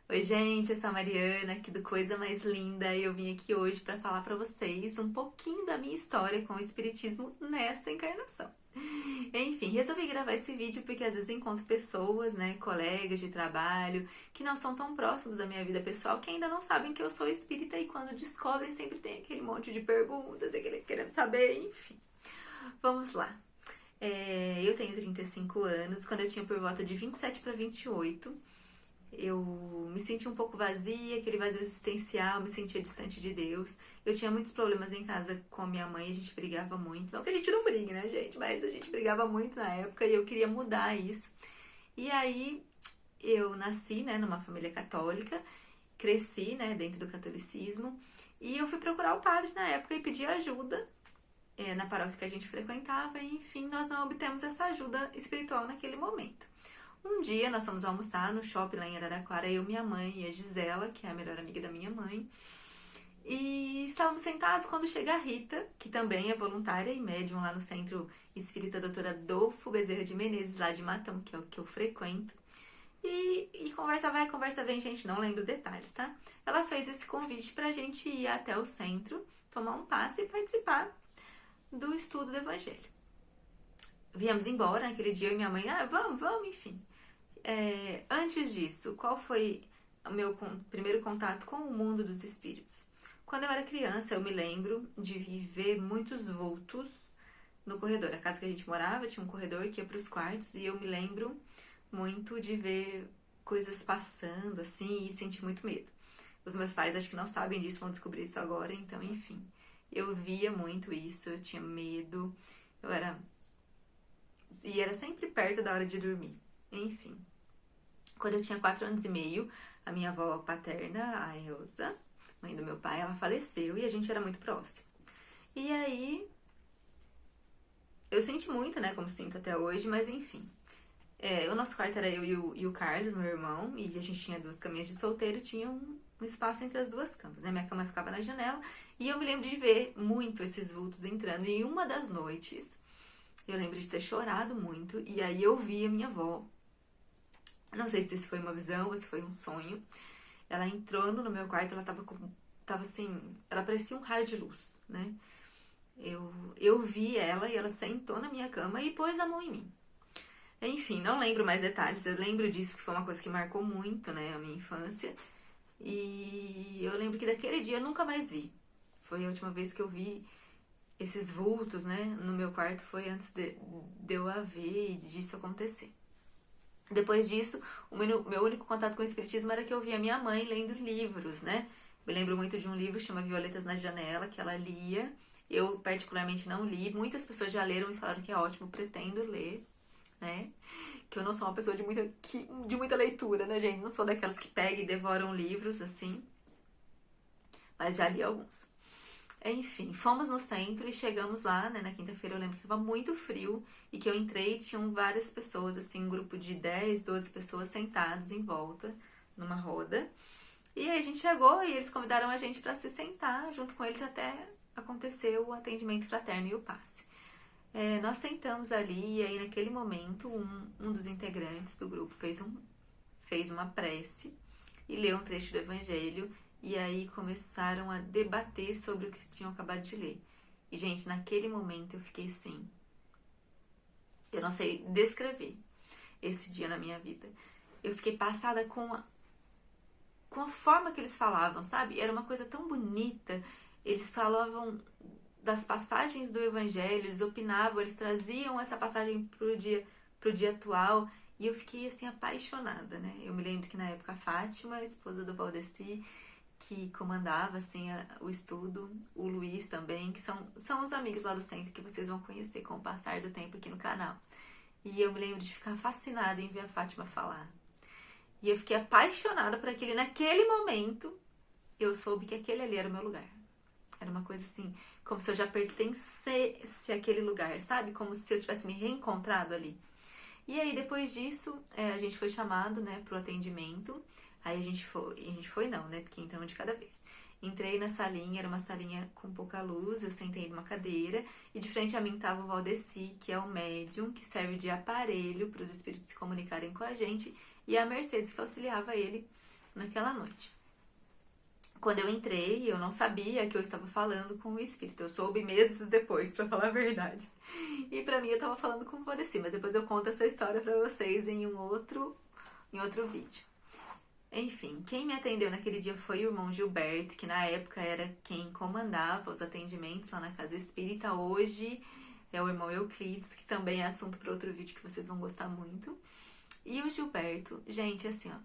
Oi, gente, eu sou a Mariana, aqui do Coisa Mais Linda, e eu vim aqui hoje para falar para vocês um pouquinho da minha história com o Espiritismo nessa encarnação. Enfim, resolvi gravar esse vídeo porque às vezes encontro pessoas, né, colegas de trabalho, que não são tão próximos da minha vida pessoal, que ainda não sabem que eu sou espírita e quando descobrem sempre tem aquele monte de perguntas, aquele querendo saber, enfim. Vamos lá. Eu tenho 35 anos, quando eu tinha por volta de 27 para 28, eu me sentia um pouco vazia, aquele vazio existencial, me sentia distante de Deus. Eu tinha muitos problemas em casa com a minha mãe, a gente brigava muito. Não que a gente não brigue, né, gente? Mas a gente brigava muito na época e eu queria mudar isso. E aí eu nasci, né, numa família católica, cresci, né, dentro do catolicismo. E eu fui procurar o padre na época e pedir ajuda na paróquia que a gente frequentava. E enfim, nós não obtemos essa ajuda espiritual naquele momento. Um dia nós fomos almoçar no shopping lá em Araraquara, eu, minha mãe e a Gisela, que é a melhor amiga da minha mãe. E estávamos sentados quando chega a Rita, que também é voluntária e médium lá no Centro Espírita Doutora Adolfo Bezerra de Menezes, lá de Matão, que é o que eu frequento. E conversa vai, conversa vem, gente, não lembro detalhes, tá? Ela fez esse convite pra gente ir até o centro, tomar um passe e participar do estudo do Evangelho. Viemos embora naquele dia, eu e minha mãe, vamos, enfim. Antes disso, qual foi o meu primeiro contato com o mundo dos espíritos? Quando eu era criança, eu me lembro de ver muitos vultos no corredor. A casa que a gente morava tinha um corredor que ia para os quartos e eu me lembro muito de ver coisas passando assim e sentir muito medo. Os meus pais acho que não sabem disso, vão descobrir isso agora, então enfim. Eu via muito isso, eu tinha medo, eu era. E era sempre perto da hora de dormir. Enfim. Quando eu tinha 4 anos e meio, a minha avó paterna, a Elza, mãe do meu pai, ela faleceu e a gente era muito próximo. E aí, eu senti muito, né, como sinto até hoje, mas enfim. O nosso quarto era eu e o Carlos, meu irmão, e a gente tinha 2 caminhas de solteiro, tinha um espaço entre as 2 camas, né? Minha cama ficava na janela e eu me lembro de ver muito esses vultos entrando. E uma das noites, eu lembro de ter chorado muito e aí eu vi a minha avó. Não sei se foi uma visão ou se foi um sonho. Ela entrou no meu quarto, ela tava assim, ela parecia um raio de luz, né? Eu vi ela e ela sentou na minha cama e pôs a mão em mim. Enfim, não lembro mais detalhes, eu lembro disso que foi uma coisa que marcou muito, né, a minha infância. E eu lembro que daquele dia eu nunca mais vi. Foi a última vez que eu vi esses vultos, né, no meu quarto, foi antes de eu a ver e disso acontecer. Depois disso, o meu único contato com o espiritismo era que eu via minha mãe lendo livros, né? Me lembro muito de um livro que chama Violetas na Janela, que ela lia. Eu, particularmente, não li. Muitas pessoas já leram e falaram que é ótimo, pretendo ler, né? Que eu não sou uma pessoa de muita leitura, né, gente? Não sou daquelas que pegam e devoram livros, assim. Mas já li alguns. Enfim, fomos no centro e chegamos lá, né, na quinta-feira. Eu lembro que estava muito frio e que eu entrei e tinham várias pessoas, assim, um grupo de 10, 12 pessoas sentados em volta, numa roda. E aí a gente chegou e eles convidaram a gente para se sentar junto com eles até acontecer o atendimento fraterno e o passe. Nós sentamos ali e aí naquele momento um dos integrantes do grupo fez uma prece e leu um trecho do Evangelho. E aí começaram a debater sobre o que tinham acabado de ler. E, gente, naquele momento eu fiquei assim. Eu não sei descrever esse dia na minha vida. Eu fiquei passada com a forma que eles falavam, sabe? Era uma coisa tão bonita. Eles falavam das passagens do Evangelho, eles opinavam, eles traziam essa passagem pro dia atual. E eu fiquei, assim, apaixonada, né? Eu me lembro que na época a Fátima, a esposa do Valdeci, que comandava assim o estudo, o Luiz também, que são os amigos lá do centro que vocês vão conhecer com o passar do tempo aqui no canal. E eu me lembro de ficar fascinada em ver a Fátima falar. E eu fiquei apaixonada por aquele. Naquele momento, eu soube que aquele ali era o meu lugar. Era uma coisa assim, como se eu já pertencesse àquele lugar, sabe? Como se eu tivesse me reencontrado ali. E aí, depois disso, a gente foi chamado, né, pro atendimento. Aí a gente foi não, né, porque entramos de cada vez. Entrei na salinha, era uma salinha com pouca luz, eu sentei numa cadeira e de frente a mim tava o Valdeci, que é o médium, que serve de aparelho para os espíritos se comunicarem com a gente, e a Mercedes, que auxiliava ele naquela noite. Quando eu entrei, eu não sabia que eu estava falando com o espírito. Eu soube meses depois, pra falar a verdade. E pra mim eu tava falando com o Valdeci, mas depois eu conto essa história pra vocês em outro vídeo. Enfim, quem me atendeu naquele dia foi o irmão Gilberto, que na época era quem comandava os atendimentos lá na Casa Espírita. Hoje é o irmão Euclides, que também é assunto para outro vídeo que vocês vão gostar muito. E o Gilberto, gente, assim, ó,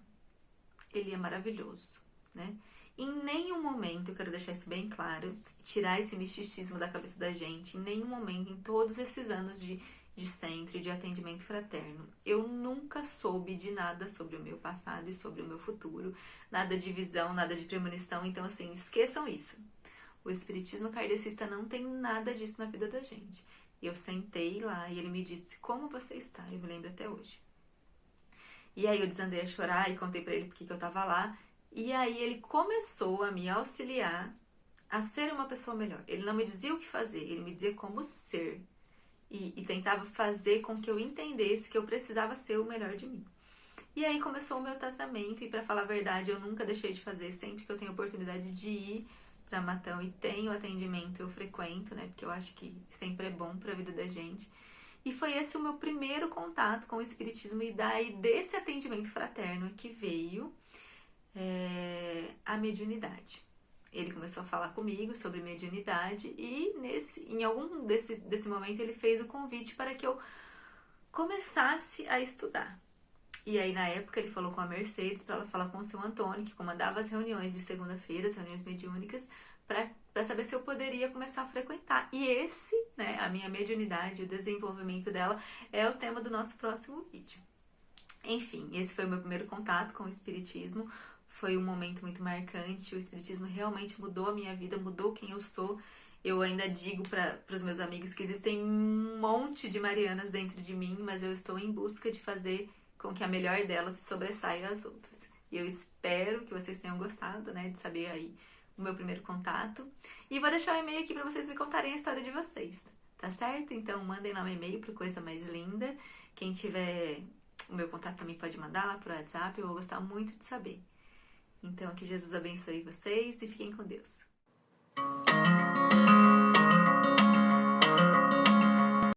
ele é maravilhoso, né? Em nenhum momento, eu quero deixar isso bem claro, tirar esse misticismo da cabeça da gente, em nenhum momento, em todos esses anos de centro e de atendimento fraterno, eu nunca soube de nada sobre o meu passado e sobre o meu futuro, nada de visão, nada de premonição, então assim, esqueçam isso. O espiritismo kardecista não tem nada disso na vida da gente. E eu sentei lá e ele me disse, como você está? Eu me lembro até hoje. E aí eu desandei a chorar e contei pra ele porque que eu tava lá. E aí ele começou a me auxiliar a ser uma pessoa melhor. Ele não me dizia o que fazer, ele me dizia como ser. E tentava fazer com que eu entendesse que eu precisava ser o melhor de mim. E aí começou o meu tratamento, e pra falar a verdade, eu nunca deixei de fazer. Sempre que eu tenho oportunidade de ir pra Matão e tenho atendimento, eu frequento, né? Porque eu acho que sempre é bom pra vida da gente. E foi esse o meu primeiro contato com o espiritismo, e daí desse atendimento fraterno que veio a mediunidade. Ele começou a falar comigo sobre mediunidade e em algum desse momento ele fez o convite para que eu começasse a estudar. E aí na época ele falou com a Mercedes para ela falar com o seu Antônio, que comandava as reuniões de segunda-feira, as reuniões mediúnicas, para saber se eu poderia começar a frequentar. E esse, né, a minha mediunidade, o desenvolvimento dela, é o tema do nosso próximo vídeo. Enfim, esse foi o meu primeiro contato com o espiritismo. Foi um momento muito marcante, o espiritismo realmente mudou a minha vida, mudou quem eu sou. Eu ainda digo para os meus amigos que existem um monte de Marianas dentro de mim, mas eu estou em busca de fazer com que a melhor delas se sobressaia às outras. E eu espero que vocês tenham gostado, né, de saber aí o meu primeiro contato. E vou deixar um e-mail aqui para vocês me contarem a história de vocês, tá certo? Então mandem lá um e-mail pro Coisa Mais Linda. Quem tiver o meu contato também pode mandar lá pro WhatsApp, eu vou gostar muito de saber. Então, que Jesus abençoe vocês e fiquem com Deus.